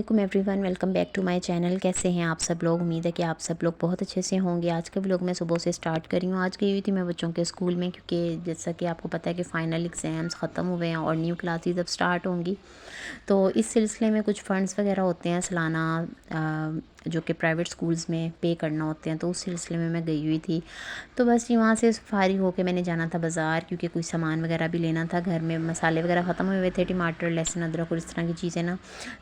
वालेकुम everyone, welcome back to my channel. कैसे हैं आप सब लोग? उम्मीद है कि आप सब लोग बहुत अच्छे से होंगे। आज का व्लॉग मैं सुबह से स्टार्ट करी हूँ। आज गई हुई थी मैं बच्चों के स्कूल में, क्योंकि जैसा कि आपको पता है कि फ़ाइनल एग्ज़ाम्स ख़त्म हुए हैं और न्यू क्लासेस अब स्टार्ट होंगी। तो इस सिलसिले में कुछ फ़ंड्स वगैरह होते हैं सालाना, जो कि प्राइवेट स्कूल्स में पे करना होते हैं, तो उस सिलसिले में मैं गई हुई थी। तो बस जी वहाँ से फारिग होकर मैंने जाना था बाज़ार, क्योंकि कुछ सामान वगैरह भी लेना था। घर में मसाले वगैरह ख़त्म हुए थे, टमाटर, लहसुन, अदरक और इस तरह की चीज़ें ना।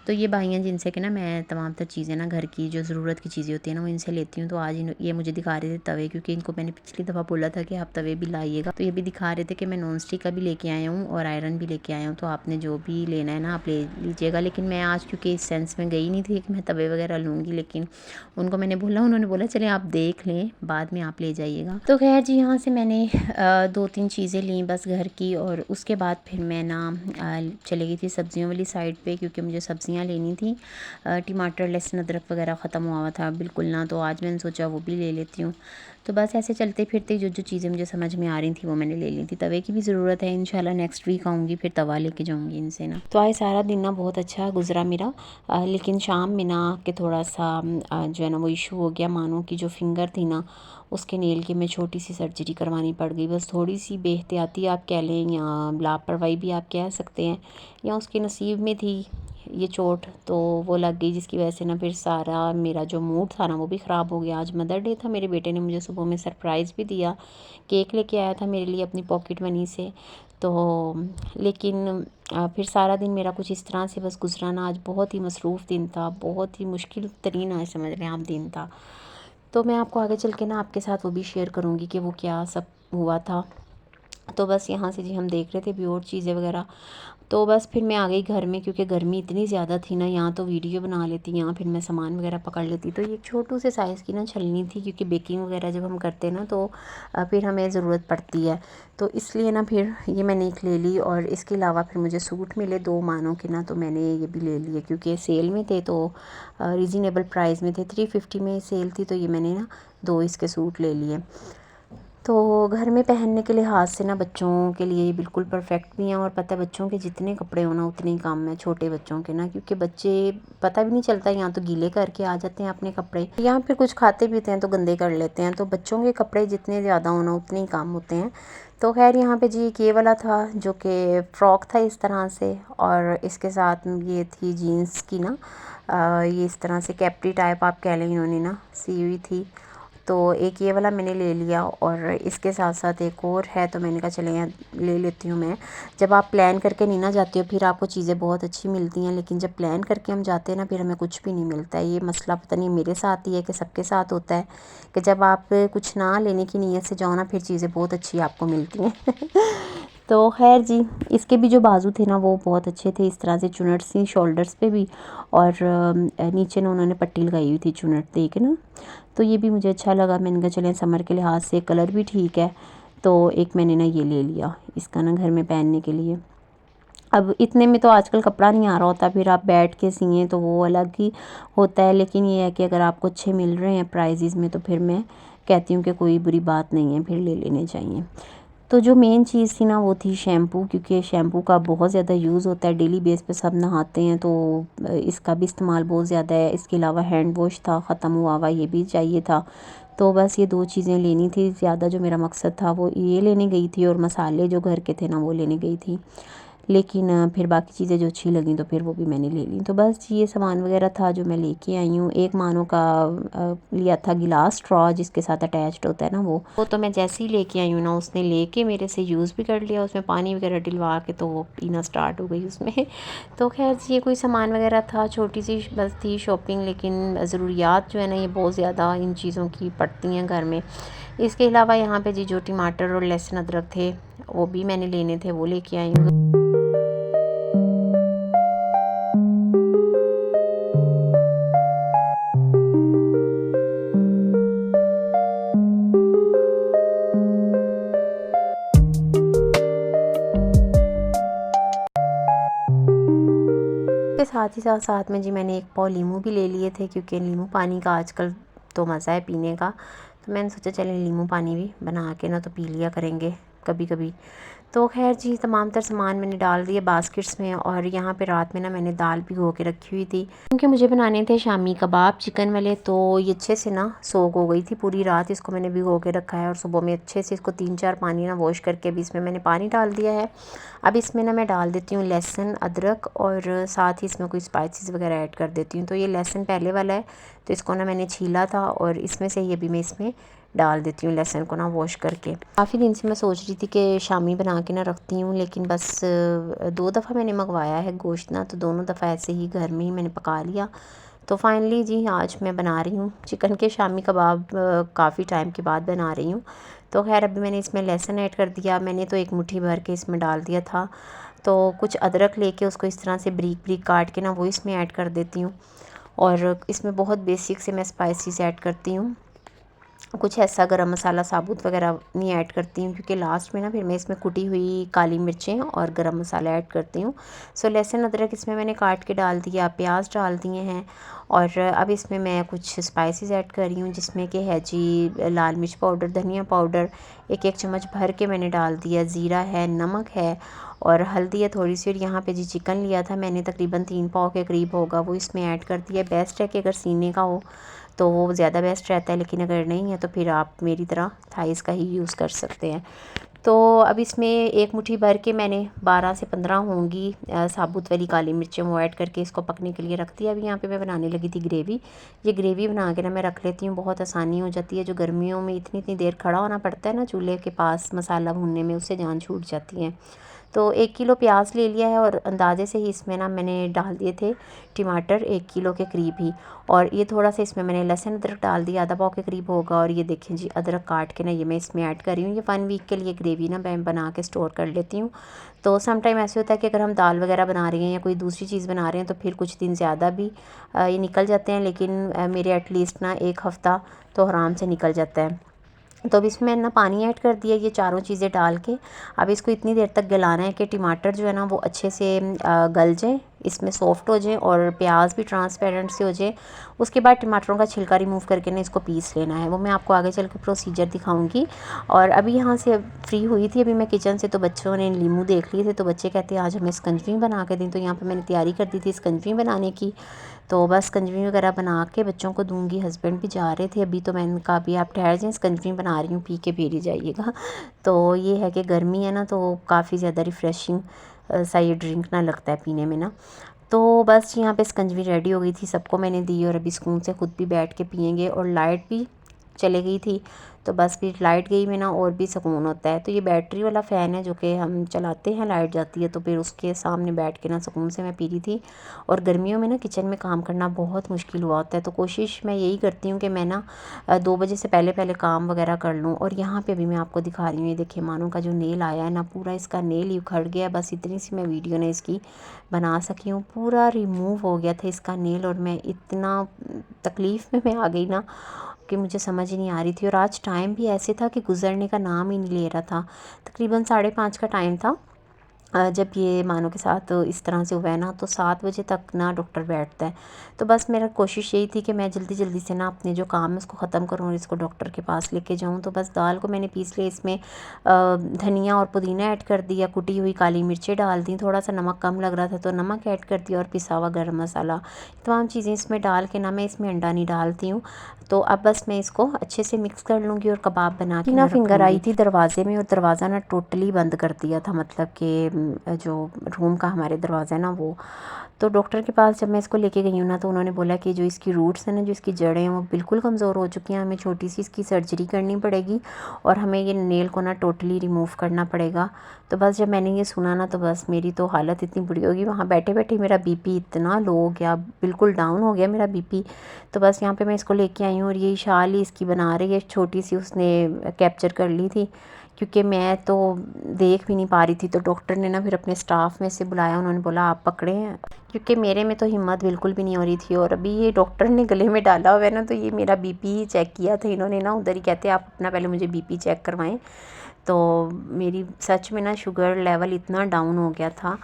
तो ये भाइयाँ जिनसे कि ना मैं तमाम तर चीज़ें ना घर की जो ज़रूरत की चीज़ें होती हैं ना वो इनसे लेती हूँ। तो आज ये मुझे दिखा रहे थे तवे, क्योंकि इनको मैंने पिछली दफ़ा बोला था कि आप तवे भी लाइएगा। तो ये भी दिखा रहे थे कि मैं नॉन स्टिक का भी लेके आया हूँ और आयरन भी लेके आया हूँ, तो आपने जो भी लेना है ना आप ले लीजिएगा। लेकिन मैं आज क्योंकि इस सेंस में गई नहीं थी कि मैं तवे वगैरह लूँगी, लेकिन उनको मैंने बोला, उन्होंने बोला चले आप देख लें, बाद में आप ले जाइएगा। तो खैर जी यहाँ से मैंने 2-3 चीज़ें ली बस घर की, और उसके बाद फिर मैं ना चली गई थी सब्ज़ियों वाली साइड पे, क्योंकि मुझे सब्ज़ियाँ लेनी थी। टमाटर, लहसुन, अदरक वगैरह ख़त्म हुआ था बिल्कुल ना, तो आज मैंने सोचा वो भी ले लेती हूँ। तो बस ऐसे चलते फिरते जो जो चीज़ें मुझे समझ में आ रही थी वो मैंने ले ली थी। तवे की भी ज़रूरत है, इंशाल्लाह नेक्स्ट वीक आऊँगी फिर तवा लेके जाऊँगी इनसे ना। तो आज सारा दिन ना बहुत अच्छा गुजरा मेरा, लेकिन शाम में ना कि थोड़ा सा जो है ना वो इशू हो गया। मानो कि जो फिंगर थी ना उसके नेल की मैं छोटी सी सर्जरी करवानी पड़ गई। बस थोड़ी सी बेहतियाती आप कह लें या लापरवाही भी आप कह सकते हैं, या उसके नसीब में थी ये चोट, तो वो लग गई, जिसकी वजह से ना फिर सारा मेरा जो मूड था ना वो भी ख़राब हो गया। आज मदर डे था, मेरे बेटे ने मुझे सुबह में सरप्राइज़ भी दिया, केक लेके आया था मेरे लिए अपनी पॉकेट मनी से। तो लेकिन फिर सारा दिन मेरा कुछ इस तरह से बस गुजरा ना। आज बहुत ही मसरूफ़ दिन था, बहुत ही मुश्किल तरीन आज समझ लें आप दिन था। तो मैं आपको आगे चल के ना आपके साथ वो भी शेयर करूँगी कि वो क्या सब हुआ था। तो बस यहाँ से जी हम देख रहे थे भी और चीज़ें वगैरह। तो बस फिर मैं आ गई घर में, क्योंकि गर्मी इतनी ज़्यादा थी ना, यहाँ तो वीडियो बना लेती, यहाँ फिर मैं सामान वगैरह पकड़ लेती। तो ये छोटू से साइज़ की ना छलनी थी, क्योंकि बेकिंग वगैरह जब हम करते हैं ना तो फिर हमें ज़रूरत पड़ती है। तो इसलिए ना फिर ये मैंने एक ले ली, और इसके अलावा फिर मुझे सूट मिले 2 मानों के ना, तो मैंने ये भी ले लिए, क्योंकि सेल में थे तो रीज़नेबल प्राइस में थे। 350 में सेल थी, तो ये मैंने ना 2 इसके सूट ले लिए। तो घर में पहनने के लिहाज से ना बच्चों के लिए ये बिल्कुल परफेक्ट भी हैं, और पता है बच्चों के जितने कपड़े हो ना उतने ही कम है छोटे बच्चों के ना, क्योंकि बच्चे पता भी नहीं चलता, यहाँ तो गीले करके आ जाते हैं अपने कपड़े, यहाँ फिर कुछ खाते पीते हैं तो गंदे कर लेते हैं। तो बच्चों के कपड़े जितने ज़्यादा हो ना उतने ही कम होते हैं। तो खैर यहाँ पे जी एक ये वाला था जो कि फ़्रॉक था इस तरह से, और इसके साथ ये थी जीन्स की ना ये इस तरह से कैप्री टाइप आप कह लें, इन्होंने ना सी हुई थी। तो एक ये वाला मैंने ले लिया, और इसके साथ साथ एक और है, तो मैंने कहा चले यहाँ ले लेती हूँ मैं। जब आप प्लान करके नहीं ना जाते हो फिर आपको चीज़ें बहुत अच्छी मिलती हैं, लेकिन जब प्लान करके हम जाते हैं ना फिर हमें कुछ भी नहीं मिलता है। ये मसला पता नहीं मेरे साथ ही है कि सबके साथ होता है, कि जब आप कुछ ना लेने की नीयत से जाओ ना फिर चीज़ें बहुत अच्छी आपको मिलती हैं। तो खैर जी इसके भी जो बाजू थे ना वो बहुत अच्छे थे, इस तरह से चुनट सी शोल्डर्स पे भी, और नीचे ना उन्होंने पट्टी लगाई हुई थी चुनट दे के ना। तो ये भी मुझे अच्छा लगा। मैंने कहा चलें समर के लिहाज से कलर भी ठीक है, तो एक मैंने ना ये ले लिया इसका ना घर में पहनने के लिए। अब इतने में तो आजकल कपड़ा नहीं आ रहा होता, फिर आप बैठ के सिएं तो वो अलग ही होता है। लेकिन ये है कि अगर आपको अच्छे मिल रहे हैं प्राइजेज़ में, तो फिर मैं कहती हूँ कि कोई बुरी बात नहीं है, फिर ले लेने चाहिए। तो जो मेन चीज़ थी ना वो थी शैम्पू, क्योंकि शैम्पू का बहुत ज़्यादा यूज़ होता है, डेली बेस पे सब नहाते हैं, तो इसका भी इस्तेमाल बहुत ज़्यादा है। इसके अलावा हैंड वॉश था ख़त्म हुआ हुआ, ये भी चाहिए था। तो बस ये 2 चीज़ें लेनी थी। ज़्यादा जो मेरा मकसद था वो ये लेने गई थी, और मसाले जो घर के थे ना वो लेने गई थी। लेकिन फिर बाकी चीज़ें जो अच्छी लगी तो फिर वो भी मैंने ले ली। तो बस ये सामान वगैरह था जो मैं लेके आई हूँ। एक मानो का लिया था गिलास स्ट्रॉ जिसके साथ अटैच्ड होता है ना वो तो मैं जैसे ही लेके आई हूँ ना उसने लेके मेरे से यूज़ भी कर लिया, उसमें पानी वगैरह डलवा के तो वो पीना स्टार्ट हो गई उसमें। तो खैर ये कोई सामान वगैरह था, छोटी सी बस थी शॉपिंग, लेकिन ज़रूरियात जो है ना ये बहुत ज़्यादा इन चीज़ों की पड़ती हैं घर में। इसके अलावा यहाँ पे जी जो टमाटर और लहसुन अदरक थे वो भी मैंने लेने थे, वो लेके आई हूँ। के साथ ही साथ में जी मैंने एक पाव लीमू भी ले लिए थे, क्योंकि नींबू पानी का आजकल तो मज़ा है पीने का। तो मैंने सोचा चलें नींबू पानी भी बना के ना तो पी लिया करेंगे, कभी कभी। तो खैर जी, तमाम तर सामान मैंने डाल दिए बास्केट्स में, और यहाँ पे रात में ना मैंने दाल भिगो के रखी हुई थी क्योंकि मुझे बनाने थे शामी कबाब चिकन वाले। तो ये अच्छे से ना सोक हो गई थी, पूरी रात इसको मैंने भिगो के रखा है, और सुबह में अच्छे से इसको 3-4 पानी ना वॉश करके अभी इसमें मैंने पानी डाल दिया है। अब इसमें ना मैं डाल देती हूँ लहसुन अदरक, और साथ ही इसमें कोई स्पाइसेस वगैरह ऐड कर देती हूँ। तो ये लहसुन पहले वाला है, तो इसको ना मैंने छीला था, और इसमें से ही अभी मैं इसमें डाल देती हूँ लहसुन को ना वॉश करके। काफ़ी दिन से मैं सोच रही थी कि शामी बना के ना रखती हूँ, लेकिन बस 2 दफ़ा मैंने मंगवाया है गोश्त ना, तो दोनों दफ़ा ऐसे ही घर में ही मैंने पका लिया। तो फाइनली जी आज मैं बना रही हूँ चिकन के शामी कबाब, काफ़ी टाइम के बाद बना रही हूँ। तो खैर अभी मैंने इसमें लहसुन ऐड कर दिया, मैंने तो एक मुट्ठी भर के इसमें डाल दिया था। तो कुछ अदरक लेके उसको इस तरह से ब्रीक ब्रीक काट के ना वो इसमें ऐड कर देती हूँ, और इसमें बहुत बेसिक से मैं स्पाइसेस ऐड करती हूँ। कुछ ऐसा गरम मसाला साबुत वगैरह नहीं ऐड करती हूँ, क्योंकि लास्ट में ना फिर मैं इसमें कुटी हुई काली मिर्चें और गरम मसाला ऐड करती हूँ। सो लहसुन अदरक इसमें मैंने काट के डाल दिया, प्याज डाल दिए हैं, और अब इसमें मैं कुछ स्पाइसेस ऐड कर रही हूँ, जिसमें कि है जी लाल मिर्च पाउडर, धनिया पाउडर 1-1 चम्मच भर के मैंने डाल दिया, ज़ीरा है, नमक है, और हल्दी है थोड़ी सी। और यहाँ पे जी चिकन लिया था मैंने, तकरीबन 3 पाव के करीब होगा, वो इसमें ऐड कर दिया। बेस्ट है कि अगर सीने का हो तो वो ज़्यादा बेस्ट रहता है, लेकिन अगर नहीं है तो फिर आप मेरी तरह थाइस का ही यूज़ कर सकते हैं। तो अब इसमें एक मुट्ठी भर के मैंने 12 से 15 होंगी साबुत वाली काली मिर्चें वो ऐड करके इसको पकने के लिए रख दिया। अभी यहाँ पे मैं बनाने लगी थी ग्रेवी। ये ग्रेवी बना के ना मैं रख लेती हूँ, बहुत आसानी हो जाती है। जो गर्मियों में इतनी इतनी देर खड़ा होना पड़ता है ना चूल्हे के पास मसाला भूनने में, उससे जान छूट जाती है। तो 1 किलो प्याज ले लिया है, और अंदाजे से ही इसमें ना मैंने डाल दिए थे टमाटर 1 किलो के करीब ही, और ये थोड़ा सा इसमें मैंने लहसुन अदरक डाल दिया, आधा पाव के करीब होगा। और ये देखें जी अदरक काट के ना ये मैं इसमें ऐड कर रही हूँ। ये 1 वीक के लिए ग्रेवी ना मैं बना के स्टोर कर लेती हूँ। तो सम टाइम ऐसे होता है कि अगर हम दाल वगैरह बना रहे हैं या कोई दूसरी चीज़ बना रहे हैं तो फिर कुछ दिन ज़्यादा भी ये निकल जाते हैं, लेकिन मेरे एटलीस्ट ना 1 हफ़्ता तो आराम से निकल जाता है। तो अब इसमें ना पानी ऐड कर दिया ये चारों चीज़ें डाल के। अब इसको इतनी देर तक गलाना है कि टमाटर जो है ना वो अच्छे से गल जाए, इसमें सॉफ्ट हो जाए, और प्याज भी ट्रांसपेरेंट से हो जाए। उसके बाद टमाटरों का छिलका रिमूव करके ना इसको पीस लेना है, वो मैं आपको आगे चल के प्रोसीजर दिखाऊंगी। और अभी यहाँ से फ्री हुई थी अभी मैं किचन से, तो बच्चों ने लीमू देख लिए थे, तो बच्चे कहते हैं आज हमें स्कंजवी बना के दें। तो यहाँ पर मैंने तैयारी कर दी थी स्कंजवी बनाने की। तो बस स्कंजवी वगैरह बना के बच्चों को दूंगी। हस्बैंड भी जा रहे थे अभी, तो मैंने कहा अभी आप ठहर जाएं, स्कंजवी बना रही हूँ, पी के फिर ही जाइएगा। तो ये है कि गर्मी है ना, तो काफ़ी ज़्यादा रिफ़्रेशिंग सा ये ड्रिंक ना लगता है पीने में ना। तो बस यहाँ पे स्कंजवी रेडी हो गई थी, सबको मैंने दी, और अभी सुकून से ख़ुद भी बैठ के पियेंगे। और लाइट भी चले गई थी, तो बस फिर लाइट गई में ना और भी सुकून होता है। तो ये बैटरी वाला फ़ैन है जो कि हम चलाते हैं, लाइट जाती है तो फिर उसके सामने बैठ के ना सुकून से मैं पी रही थी। और गर्मियों में ना किचन में काम करना बहुत मुश्किल हुआ होता है, तो कोशिश मैं यही करती हूँ कि मैं ना 2 बजे से पहले पहले काम वगैरह कर लूँ। और यहाँ पे भी मैं आपको दिखा रही हूँ, ये देखिए मानो का जो नेल आया है ना, पूरा इसका नेल ही उखड़ गया। बस इतनी सी मैं वीडियो ने इसकी बना सकी हूँ, पूरा रिमूव हो गया था इसका नेल, और मैं इतना तकलीफ़ में मैं आ गई ना कि मुझे समझ ही नहीं आ रही थी। और आज टाइम भी ऐसे था कि गुज़रने का नाम ही नहीं ले रहा था। तकरीबन 5:30 का टाइम था जब ये मानो के साथ इस तरह से हुआ है ना, तो 7 बजे तक ना डॉक्टर बैठता है। तो बस मेरा कोशिश यही थी कि मैं जल्दी जल्दी से ना अपने जो काम है उसको ख़त्म करूँ और इसको डॉक्टर के पास लेके जाऊँ। तो बस दाल को मैंने पीस लिया, इसमें धनिया और पुदीना ऐड कर दिया, कुटी हुई काली मिर्चें डाल दी, थोड़ा सा नमक कम लग रहा था तो नमक ऐड कर दिया, और पिसा हुआ गर्म मसाला, तमाम चीज़ें इसमें डाल के ना मैं इसमें अंडा नहीं डालती हूँ। तो अब बस मैं इसको अच्छे से मिक्स कर लूँगी और कबाब बना के ना फिंगर आई थी दरवाज़े में, और दरवाज़ा ना टोटली बंद कर दिया था, मतलब कि जो रूम का हमारे दरवाज़ा है ना वो। तो डॉक्टर के पास जब मैं इसको लेके गई हूँ ना, तो उन्होंने बोला कि जो इसकी रूट्स हैं ना, जो इसकी जड़ें हैं वो बिल्कुल कमज़ोर हो चुकी हैं, हमें छोटी सी इसकी सर्जरी करनी पड़ेगी और हमें ये नेल को ना टोटली रिमूव करना पड़ेगा। तो बस जब मैंने ये सुना ना, तो बस मेरी तो हालत इतनी बुरी होगी, वहाँ बैठे बैठे मेरा बीपी इतना लो हो गया, बिल्कुल डाउन हो गया मेरा बीपी। तो बस यहाँ पे मैं इसको लेके आई हूँ, और ये शाल ही इसकी बना रही है, छोटी सी उसने कैप्चर कर ली थी क्योंकि मैं तो देख भी नहीं पा रही थी। तो डॉक्टर ने ना फिर अपने स्टाफ में से बुलाया, उन्होंने बोला आप पकड़ें, क्योंकि मेरे में तो हिम्मत बिल्कुल भी नहीं हो रही थी। और अभी ये डॉक्टर ने गले में डाला हुआ है ना, तो ये मेरा बीपी ही चेक किया था इन्होंने ना, उधर ही कहते आप अपना पहले मुझे बीपी चेक करवाएं। तो मेरी सच में ना शुगर लेवल इतना डाउन हो गया था।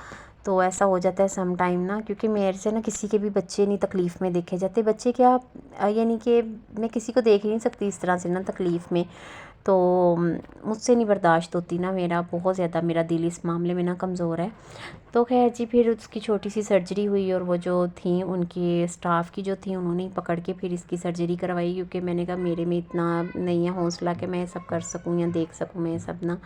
तो ऐसा हो जाता है सम टाइम ना, क्योंकि मेरे से ना किसी के भी बच्चे नहीं तकलीफ़ में देखे जाते, बच्चे क्या यानी कि मैं किसी को देख ही नहीं सकती इस तरह से ना तकलीफ़ में। तो मुझसे नहीं बर्दाश्त होती ना, मेरा बहुत ज़्यादा मेरा दिल इस मामले में ना कमज़ोर है। तो खैर जी, फिर उसकी छोटी सी सर्जरी हुई और वो जो थी उनकी स्टाफ की जो थी उन्होंने ही पकड़ के फिर इसकी सर्जरी करवाई, क्योंकि मैंने कहा मेरे में इतना नहीं है हौसला कि मैं सब कर सकूं या देख सकूं मैं सब ना।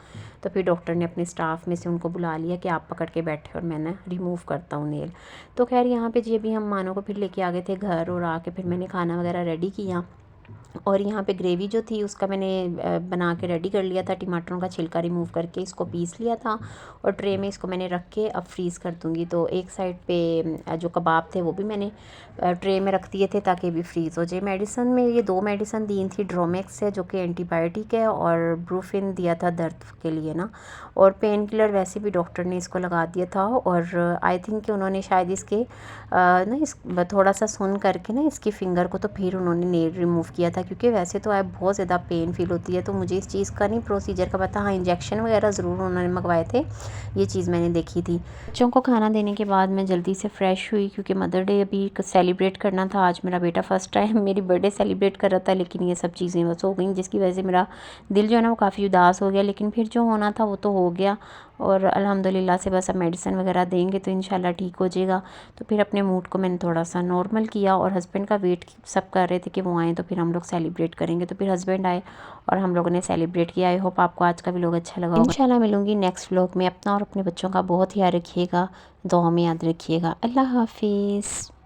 तो फिर डॉक्टर ने अपने स्टाफ में से उनको बुला लिया कि आप पकड़ के बैठे और मैं ना रिमूव करता हूँ नेल। तो खैर यहाँ पे जी अभी हम मानो को फिर लेके आ गए थे घर, और आके फिर मैंने खाना वगैरह रेडी किया। और यहाँ पे ग्रेवी जो थी उसका मैंने बना के रेडी कर लिया था, टमाटरों का छिलका रिमूव करके इसको पीस लिया था, और ट्रे में इसको मैंने रख के अब फ्रीज़ कर दूँगी। तो एक साइड पे जो कबाब थे वो भी मैंने ट्रे में रख दिए थे ताकि भी फ्रीज़ हो जाए। मेडिसिन में ये 2 मेडिसिन दी थी, ड्रोमेक्स है जो कि एंटीबायोटिक है, और ब्रूफिन दिया था दर्द के लिए ना, और पेन किलर वैसे भी डॉक्टर ने इसको लगा दिया था। और आई थिंक कि उन्होंने शायद इसके ना इस थोड़ा सा सुन करके ना इसकी फ़िंगर को तो फिर उन्होंने नेल रिमूव किया था, क्योंकि वैसे तो अब बहुत ज़्यादा पेन फील होती है। तो मुझे इस चीज़ का नहीं प्रोसीजर का पता, हाँ इंजेक्शन वगैरह ज़रूर उन्होंने मंगवाए थे, ये चीज़ मैंने देखी थी। बच्चों को खाना देने के बाद मैं जल्दी से फ़्रेश हुई, क्योंकि मदर डे अभी सेलिब्रेट करना था। आज मेरा बेटा फ़र्स्ट टाइम मेरी बर्थडे सेलिब्रेट कर रहा था, लेकिन ये सब चीज़ें बस हो गई, जिसकी वजह से मेरा दिल जो है ना वो काफ़ी उदास हो गया। लेकिन फिर जो होना था वो तो हो गया, और अल्हम्दुलिल्लाह से बस अब मेडिसिन वगैरह देंगे तो इंशाल्लाह ठीक हो जाएगा। तो फिर अपने मूड को मैंने थोड़ा सा नॉर्मल किया, और हस्बैंड का वेट सब कर रहे थे कि वो आएँ तो फिर हम लोग सेलिब्रेट करेंगे। तो फिर हस्बैंड आए और हम लोगों ने सेलिब्रेट किया। आई होप आपको आज का व्लॉग अच्छा लगा होगा। इंशाल्लाह मिलूँगी नेक्स्ट व्लॉग में। अपना और अपने बच्चों का बहुत ख्याल रखिएगा, दुआ में याद रखिएगा। अल्लाह हाफिज़।